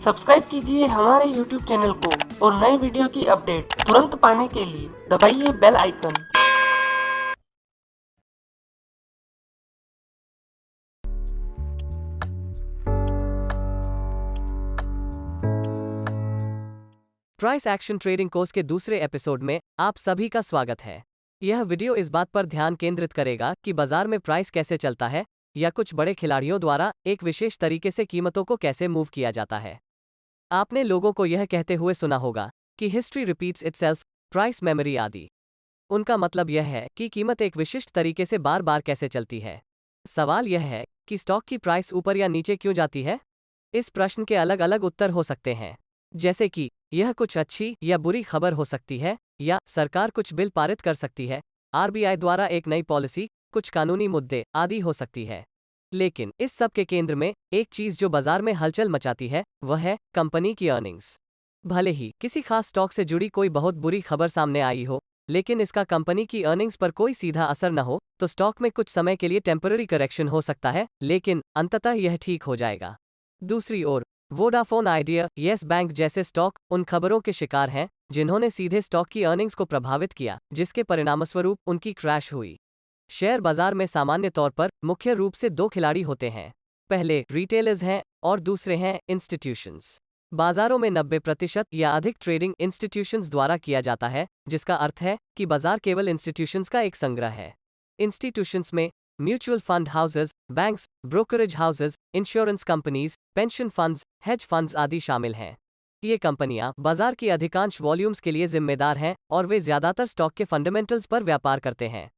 Subscribe कीजिए हमारे YouTube channel को और नए वीडियो की अपडेट तुरंत पाने के लिए दबाइए bell icon. Price action trading course के दूसरे एपिसोड में आप सभी का स्वागत है। यह वीडियो इस बात पर ध्यान केंद्रित करेगा कि बाजार में प्राइस कैसे चलता है या कुछ बड़े खिलाड़ियों द्वारा एक विशेष तरीके से कीमतों को कैसे मूव किया जाता है। आपने लोगों को यह कहते हुए सुना होगा कि history repeats itself, price memory आदि। उनका मतलब यह है कि कीमत एक विशिष्ट तरीके से बार बार कैसे चलती है। सवाल यह है कि स्टॉक की प्राइस ऊपर या नीचे क्यों जाती है। इस प्रश्न के अलग अलग उत्तर हो सकते हैं, जैसे कि यह कुछ अच्छी या बुरी खबर हो सकती है, या सरकार कुछ बिल पारित कर सकती है, आरबीआई द्वारा एक नई पॉलिसी, कुछ कानूनी मुद्दे आदि हो सकती है। लेकिन इस सब के केंद्र में एक चीज जो बाजार में हलचल मचाती है वह है कंपनी की अर्निंग्स। भले ही किसी खास स्टॉक से जुड़ी कोई बहुत बुरी खबर सामने आई हो, लेकिन इसका कंपनी की अर्निंग्स पर कोई सीधा असर न हो, तो स्टॉक में कुछ समय के लिए टेम्पररी करेक्शन हो सकता है, लेकिन अंततः यह ठीक हो जाएगा। दूसरी ओर वोडाफोन आइडिया, येस बैंक जैसे स्टॉक उन खबरों के शिकार हैं जिन्होंने सीधे स्टॉक की अर्निंग्स को प्रभावित किया, जिसके परिणामस्वरूप उनकी क्रैश हुई। शेयर बाजार में सामान्य तौर पर मुख्य रूप से दो खिलाड़ी होते हैं। पहले रिटेलर्स हैं और दूसरे हैं इंस्टीट्यूशंस। बाजारों में 90% या अधिक ट्रेडिंग इंस्टीट्यूशंस द्वारा किया जाता है, जिसका अर्थ है कि बाजार केवल इंस्टीट्यूशंस का एक संग्रह है। इंस्टीट्यूशंस में mutual fund houses, banks, brokerage houses, insurance companies, pension funds, hedge funds आदि शामिल हैं। ये कंपनियां बाजार की अधिकांश वॉल्यूम्स के लिए जिम्मेदार हैं और वे ज्यादातर स्टॉक के फंडामेंटल्स पर व्यापार करते हैं।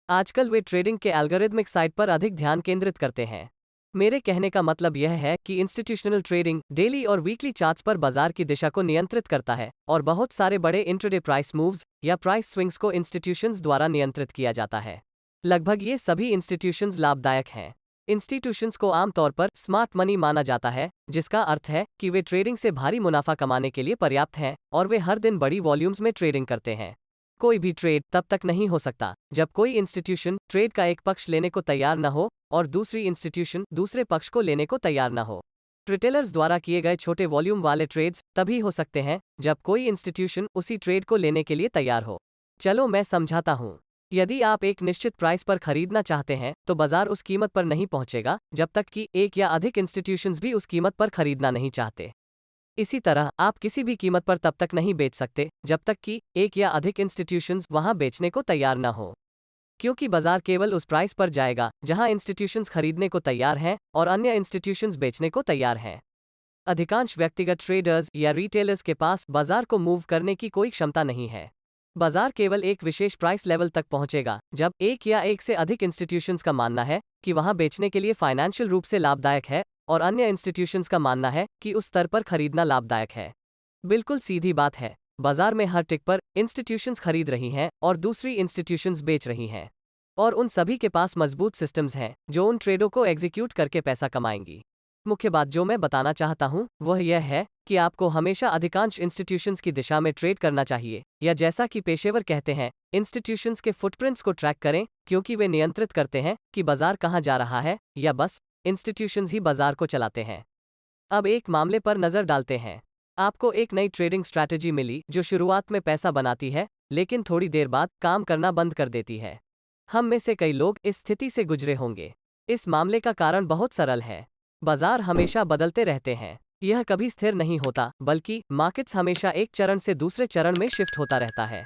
आजकल वे ट्रेडिंग के एल्गोरिथमिक साइड पर अधिक ध्यान केंद्रित करते हैं। मेरे कहने का मतलब यह है कि इंस्टीट्यूशनल ट्रेडिंग डेली और वीकली चार्ट्स पर बाजार की दिशा को नियंत्रित करता है, और बहुत सारे बड़े इंट्राडे प्राइस मूव्स या प्राइस स्विंग्स को इंस्टीट्यूशंस द्वारा नियंत्रित किया जाता है। लगभग ये सभी इंस्टीट्यूशंस लाभदायक हैं। इंस्टीट्यूशंस को आमतौर पर स्मार्ट मनी माना जाता है, जिसका अर्थ है कि वे ट्रेडिंग से भारी मुनाफा कमाने के लिए पर्याप्त हैं और वे हर दिन बड़ी वॉल्यूम्स में ट्रेडिंग करते हैं। कोई भी ट्रेड तब तक नहीं हो सकता जब कोई इंस्टीट्यूशन ट्रेड का एक पक्ष लेने को तैयार न हो और दूसरी इंस्टीट्यूशन दूसरे पक्ष को लेने को तैयार न हो। रिटेलर्स द्वारा किए गए छोटे वॉल्यूम वाले ट्रेड्स तभी हो सकते हैं जब कोई इंस्टीट्यूशन उसी ट्रेड को लेने के लिए तैयार हो। चलो मैं समझाता हूँ। यदि आप एक निश्चित प्राइस पर खरीदना चाहते हैं तो बाजार उस कीमत पर नहीं पहुंचेगा जब तक कि एक या अधिक इंस्टीट्यूशंस भी उस कीमत पर खरीदना नहीं चाहते। इसी तरह आप किसी भी कीमत पर तब तक नहीं बेच सकते जब तक कि एक या अधिक इंस्टीट्यूशंस वहां बेचने को तैयार न हो, क्योंकि बाजार केवल उस प्राइस पर जाएगा जहां इंस्टीट्यूशंस खरीदने को तैयार हैं और अन्य इंस्टीट्यूशंस बेचने को तैयार हैं। अधिकांश व्यक्तिगत ट्रेडर्स या रिटेलर्स के पास बाजार को मूव करने की कोई क्षमता नहीं है। बाजार केवल एक विशेष प्राइस लेवल तक पहुंचेगा जब एक या एक से अधिक इंस्टीट्यूशंस का मानना है कि वहां बेचने के लिए फाइनेंशियल रूप से लाभदायक है, और अन्य इंस्टीट्यूशंस का मानना है कि उस स्तर पर खरीदना लाभदायक है। बिल्कुल सीधी बात है। बाजार में हर टिक पर इंस्टीट्यूशंस खरीद रही हैं और दूसरी इंस्टीट्यूशंस बेच रही हैं, और उन सभी के पास मजबूत सिस्टम्स हैं जो उन ट्रेडों को एग्जीक्यूट करके पैसा कमाएंगी। मुख्य बात जो मैं बताना चाहता हूं वह यह है कि आपको हमेशा अधिकांश इंस्टीट्यूशंस की दिशा में ट्रेड करना चाहिए, या जैसा कि पेशेवर कहते हैं, इंस्टीट्यूशंस के फुटप्रिंट्स को ट्रैक करें, क्योंकि वे नियंत्रित करते हैं कि बाजार कहां जा रहा है, या बस इंस्टीट्यूशंस ही बाजार को चलाते हैं। अब एक मामले पर नजर डालते हैं। आपको एक नई ट्रेडिंग स्ट्रैटेजी मिली जो शुरुआत में पैसा बनाती है, लेकिन थोड़ी देर बाद काम करना बंद कर देती है। हम में से कई लोग इस स्थिति से गुजरे होंगे। इस मामले का कारण बहुत सरल है। बाजार हमेशा बदलते रहते हैं। यह कभी स्थिर नहीं होता, बल्कि मार्केट्स हमेशा एक चरण से दूसरे चरण में शिफ्ट होता रहता है।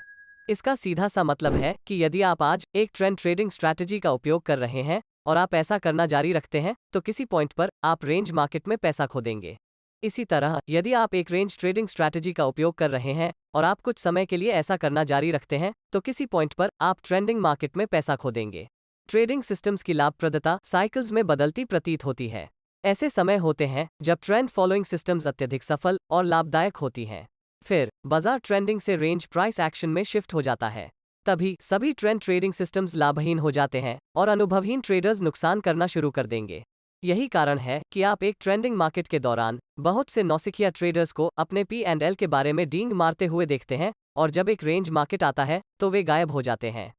इसका सीधा सा मतलब है कि यदि आप आज एक ट्रेंड ट्रेडिंग स्ट्रैटेजी का उपयोग कर रहे हैं और आप ऐसा करना जारी रखते हैं, तो किसी पॉइंट पर आप रेंज मार्केट में पैसा खो देंगे। इसी तरह यदि आप एक रेंज ट्रेडिंग स्ट्रैटेजी का उपयोग कर रहे हैं और आप कुछ समय के लिए ऐसा करना जारी रखते हैं, तो किसी पॉइंट पर आप ट्रेंडिंग मार्केट में पैसा खो देंगे। ट्रेडिंग सिस्टम्स की लाभप्रदता साइकिल्स में बदलती प्रतीत होती है। ऐसे समय होते हैं जब ट्रेंड फॉलोइंग सिस्टम्स अत्यधिक सफल और लाभदायक होती हैं। फिर बाजार ट्रेंडिंग से रेंज प्राइस एक्शन में शिफ्ट हो जाता है। तभी सभी ट्रेंड ट्रेडिंग सिस्टम्स लाभहीन हो जाते हैं और अनुभवहीन ट्रेडर्स नुकसान करना शुरू कर देंगे। यही कारण है कि आप एक ट्रेंडिंग मार्केट के दौरान बहुत से नौसिखिया ट्रेडर्स को अपने P&L के बारे में डींग मारते हुए देखते हैं, और जब एक रेंज मार्केट आता है तो वे गायब हो जाते हैं।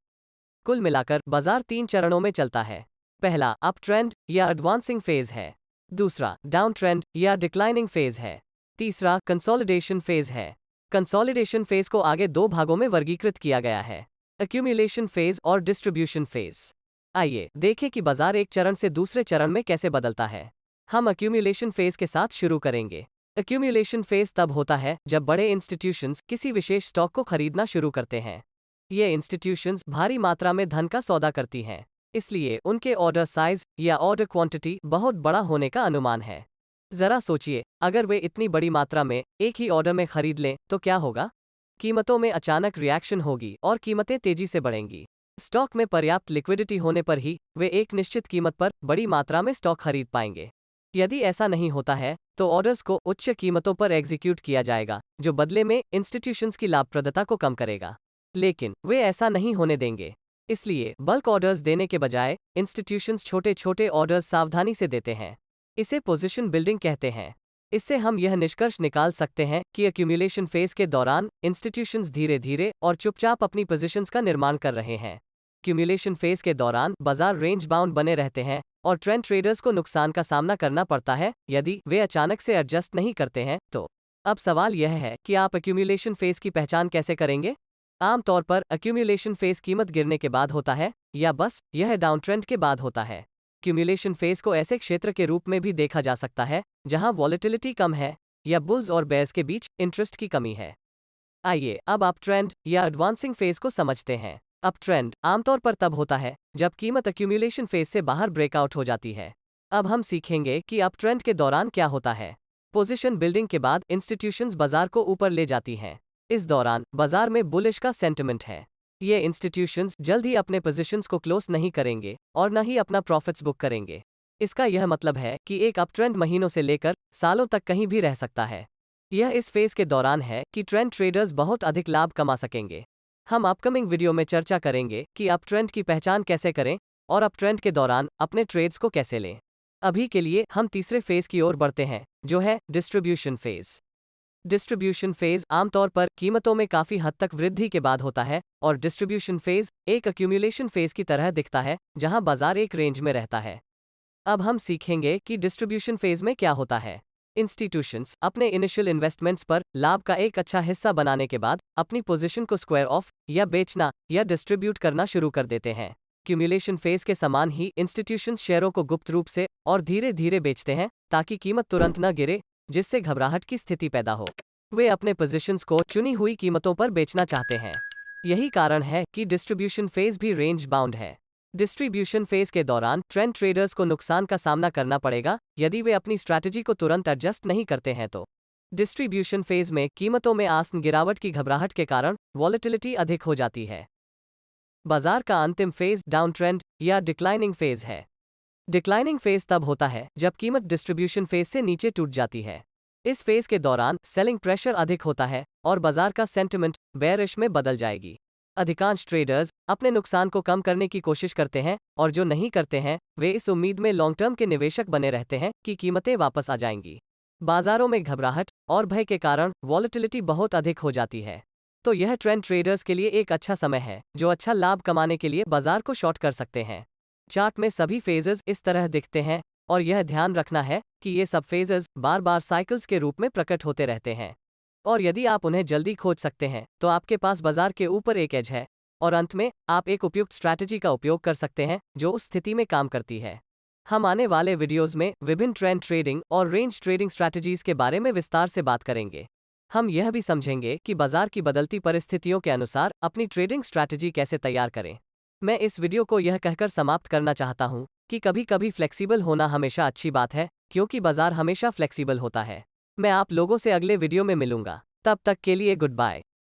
कुल मिलाकर बाजार 3 चरणों में चलता है। पहला अप ट्रेंड या एडवांसिंग फेज है। दूसरा डाउन ट्रेंड या डिक्लाइनिंग फेज है। तीसरा कंसोलिडेशन फेज है। कंसोलिडेशन फेज को आगे दो भागों में वर्गीकृत किया गया है, एक्यूमुलेशन फेज और डिस्ट्रीब्यूशन फेज। आइए देखें कि बाजार एक चरण से दूसरे चरण में कैसे बदलता है। हम एक्यूमुलेशन फेज के साथ शुरू करेंगे। एक्यूमुलेशन फेज तब होता है जब बड़े इंस्टीट्यूशंस किसी विशेष स्टॉक को खरीदना शुरू करते हैं। ये इंस्टीट्यूशंस भारी मात्रा में धन का सौदा करती हैं, इसलिए उनके ऑर्डर साइज या ऑर्डर क्वांटिटी बहुत बड़ा होने का अनुमान है। जरा सोचिए, अगर वे इतनी बड़ी मात्रा में एक ही ऑर्डर में खरीद लें तो क्या होगा? कीमतों में अचानक रिएक्शन होगी और कीमतें तेजी से बढ़ेंगी। स्टॉक में पर्याप्त लिक्विडिटी होने पर ही वे एक निश्चित कीमत पर बड़ी मात्रा में स्टॉक खरीद पाएंगे। यदि ऐसा नहीं होता है तो ऑर्डर्स को उच्च कीमतों पर एग्जीक्यूट किया जाएगा, जो बदले में इंस्टीट्यूशंस की लाभप्रदता को कम करेगा। लेकिन वे ऐसा नहीं होने देंगे, इसलिए बल्क ऑर्डर्स देने के बजाय इंस्टीट्यूशंस छोटे छोटे ऑर्डर्स सावधानी से देते हैं। इसे पोजीशन बिल्डिंग कहते हैं। इससे हम यह निष्कर्ष निकाल सकते हैं कि एक्यूमुलेशन फेज के दौरान इंस्टीट्यूशंस धीरे धीरे और चुपचाप अपनी पोजीशंस का निर्माण कर रहे हैं। एक्यूमुलेशन फेज के दौरान बाजार रेंज बाउंड बने रहते हैं और ट्रेंड ट्रेडर्स को नुकसान का सामना करना पड़ता है यदि वे अचानक से एडजस्ट नहीं करते हैं तो। अब सवाल यह है कि आप एक्यूमुलेशन फेज की पहचान कैसे करेंगे? आमतौर पर एक्यूमुलेशन फेज कीमत गिरने के बाद होता है या बस यह डाउन ट्रेंड के बाद होता है। एक्यूमुलेशन फेज को ऐसे क्षेत्र के रूप में भी देखा जा सकता है जहां वॉलेटिलिटी कम है या बुल्स और बेयर्स के बीच इंटरेस्ट की कमी है। आइए अब आप ट्रेंड या एडवांसिंग फेज को समझते हैं। अप ट्रेंड आमतौर पर तब होता है जब कीमत एक्यूमुलेशन फेज से बाहर ब्रेकआउट हो जाती है। अब हम सीखेंगे कि अप ट्रेंड के दौरान क्या होता है। पोजीशन बिल्डिंग के बाद इंस्टीट्यूशंस बाजार को ऊपर ले जाती हैं। इस दौरान बाजार में बुलिश का सेंटिमेंट है। ये इंस्टीट्यूशंस जल्द ही अपने पोजीशंस को क्लोज नहीं करेंगे और न ही अपना प्रॉफिट्स बुक करेंगे। इसका यह मतलब है कि एक अप ट्रेंड महीनों से लेकर सालों तक कहीं भी रह सकता है। यह इस फेज के दौरान है कि ट्रेंड ट्रेडर्स बहुत अधिक लाभ कमा सकेंगे। हम अपकमिंग वीडियो में चर्चा करेंगे कि अप ट्रेंड की पहचान कैसे करें और अप ट्रेंड के दौरान अपने ट्रेड्स को कैसे लें। अभी के लिए हम तीसरे फेज की ओर बढ़ते हैं, जो है डिस्ट्रीब्यूशन फेज। डिस्ट्रीब्यूशन फेज आमतौर पर कीमतों में काफी हद तक वृद्धि के बाद होता है और डिस्ट्रीब्यूशन फेज एक एक्यूमुलेशन फेज की तरह दिखता है जहां बाजार एक रेंज में रहता है। अब हम सीखेंगे कि डिस्ट्रीब्यूशन फेज में क्या होता है। इंस्टीट्यूशंस अपने इनिशियल इन्वेस्टमेंट्स पर लाभ का एक अच्छा हिस्सा बनाने के बाद अपनी पोजीशन को स्क्वायर ऑफ या बेचना या डिस्ट्रीब्यूट करना शुरू कर देते हैं। एक्यूमुलेशन फेज के समान ही इंस्टीट्यूशंस शेयरों को गुप्त रूप से और धीरे धीरे बेचते हैं ताकि कीमत तुरंत न गिरे, जिससे घबराहट की स्थिति पैदा हो। वे अपने पोजीशंस को चुनी हुई कीमतों पर बेचना चाहते हैं। यही कारण है कि डिस्ट्रीब्यूशन फेज भी रेंज बाउंड है। डिस्ट्रीब्यूशन फेज के दौरान ट्रेंड ट्रेडर्स को नुकसान का सामना करना पड़ेगा यदि वे अपनी स्ट्रैटेजी को तुरंत एडजस्ट नहीं करते हैं तो। डिस्ट्रीब्यूशन फेज में कीमतों में आसन गिरावट की घबराहट के कारण वॉलेटिलिटी अधिक हो जाती है। बाजार का अंतिम फेज डाउन ट्रेंड या डिक्लाइनिंग फेज है। डिक्लाइनिंग फेज तब होता है जब कीमत डिस्ट्रीब्यूशन फेज से नीचे टूट जाती है। इस फेज के दौरान सेलिंग प्रेशर अधिक होता है और बाजार का सेंटिमेंट बेयरिश में बदल जाएगी। अधिकांश ट्रेडर्स अपने नुकसान को कम करने की कोशिश करते हैं और जो नहीं करते हैं वे इस उम्मीद में लॉन्ग टर्म के निवेशक बने रहते हैं कि कीमतें वापस आ जाएंगी। बाजारों में घबराहट और भय के कारण वॉलेटिलिटी बहुत अधिक हो जाती है। तो यह ट्रेंड ट्रेडर्स के लिए एक अच्छा समय है जो अच्छा लाभ कमाने के लिए बाजार को शॉर्ट कर सकते हैं। चार्ट में सभी फेजेस इस तरह दिखते हैं और यह ध्यान रखना है कि ये सब फेजेस बार बार साइकिल्स के रूप में प्रकट होते रहते हैं और यदि आप उन्हें जल्दी खोज सकते हैं तो आपके पास बाजार के ऊपर एक एज है और अंत में आप एक उपयुक्त स्ट्रैटेजी का उपयोग कर सकते हैं जो उस स्थिति में काम करती है। हम आने वाले वीडियोस में विभिन्न ट्रेंड ट्रेडिंग और रेंज ट्रेडिंग स्ट्रैटेजीज के बारे में विस्तार से बात करेंगे। हम यह भी समझेंगे कि बाजार की बदलती परिस्थितियों के अनुसार अपनी ट्रेडिंग स्ट्रैटेजी कैसे तैयार करें। मैं इस वीडियो को यह कहकर समाप्त करना चाहता हूँ कि कभी कभी फ्लेक्सिबल होना हमेशा अच्छी बात है, क्योंकि बाजार हमेशा फ्लेक्सिबल होता है। मैं आप लोगों से अगले वीडियो में मिलूंगा। तब तक के लिए गुड बाय।